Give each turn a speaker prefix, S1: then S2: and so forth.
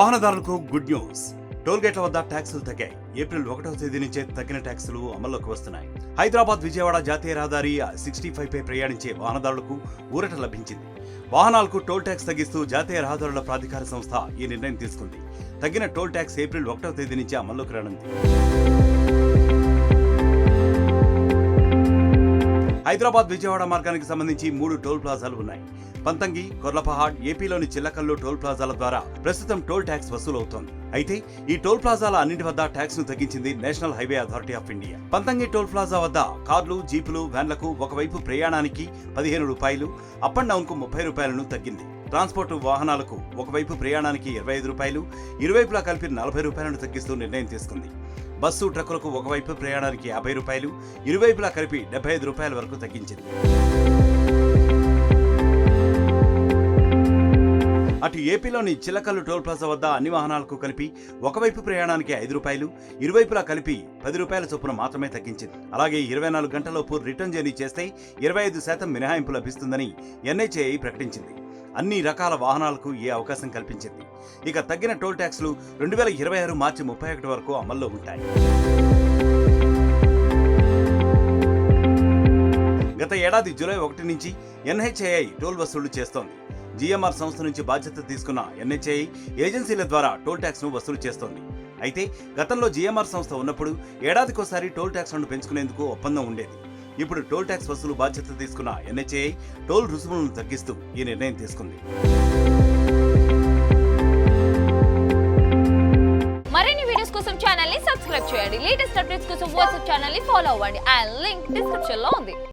S1: వాహనదారులకు good news. Toll గేట్ల వద్ద ట్యాక్సులు తగ్గాయి. ఏప్రిల్ 1వ తేదీ నుంచే తగ్గిన ట్యాక్సులు అమల్లోకి వస్తున్నాయి. హైదరాబాద్ విజయవాడ జాతీయ రహదారి 65 పై ప్రయాణించే వాహనదారులకు ఊరట లభించింది. వాహనాలకు టోల్ ట్యాక్స్ తగ్గిస్తూ జాతీయ రహదారుల ప్రాధికార సంస్థ ఈ నిర్ణయం తీసుకుంది. తగ్గిన టోల్ ట్యాక్స్ ఏప్రిల్ 1వ తేదీ నుంచి అమల్లోకి రానుంది. హైదరాబాద్ విజయవాడ మార్గానికి సంబంధించి 3 టోల్ ప్లాజాలు ఉన్నాయి. పంతంగి, కొర్లపహాడ్, ఏపీలోని చిల్లకల్లు టోల్ ప్లాజాల ద్వారా ప్రస్తుతం టోల్ ట్యాక్స్ వసూలవుతోంది. అయితే ఈ టోల్ ప్లాజాల అన్నింటి వద్ద ట్యాక్స్ ను తగ్గించింది National Highway Authority of India. Panthangi toll plaza వద్ద కార్లు, జీపులు, వ్యాన్లకు ఒకవైపు ప్రయాణానికి 15 రూపాయలు, అప్ అండ్ డౌన్ కు 30 రూపాయలను తగ్గింది. ట్రాన్స్పోర్ట్ వాహనాలకు ఒకవైపు ప్రయాణానికి 25 రూపాయలు, ఇరువైపులా కలిపి 40 రూపాయలను తగ్గిస్తూ నిర్ణయం తీసుకుంది. బస్సు, ట్రక్కులకు ఒకవైపు ప్రయాణానికి 50 రూపాయలు, ఇరువైపులా కలిపి 75 రూపాయల వరకు తగ్గించింది. అటు ఏపీలోని చిల్లకల్లు టోల్ ప్లాజా వద్ద అన్ని వాహనాలకు కలిపి ఒకవైపు ప్రయాణానికి 5 రూపాయలు, ఇరువైపులా కలిపి 10 రూపాయల చొప్పున మాత్రమే తగ్గించింది. అలాగే 24 గంటలలోపు రిటర్న్ జర్నీ చేస్తే 25% మినహాయింపు లభిస్తుందని NHAI ప్రకటించింది. అన్ని రకాల వాహనాలకు ఈ అవకాశం కల్పించింది. ఇక తగ్గిన టోల్ ట్యాక్స్లు 2026 మార్చి 31 వరకు అమల్లో ఉంటాయి. గత ఏడాది జూలై 1 నుంచి NHAI టోల్ వసూళ్లు చేస్తోంది. GMR సంస్థ నుంచి బాధ్యత తీసుకున్న NHAI ఏజెన్సీల ద్వారా టోల్ ట్యాక్స్ ను వసూలు చేస్తోంది. అయితే గతంలో GMR సంస్థ ఉన్నప్పుడు ఏడాదికోసారి టోల్ ట్యాక్స్లను పెంచుకునేందుకు ఒప్పందం ఉండేది. ఇప్పుడు టోల్ ట్యాక్స్ వసూలు బాధ్యత తీసుకున్న NHAI టోల్ రుసుములను తగ్గిస్తూ ఈ నిర్ణయం తీసుకుంది.
S2: మరిన్ని వీడియోస్ కోసం ఛానల్ ని సబ్స్క్రైబ్ చేయండి. లేటెస్ట్ అప్డేట్స్ కోసం వాట్సాప్ ఛానల్ ని ఫాలో అవ్వండి. ఆ లింక్ డిస్క్రిప్షన్ లో ఉంది.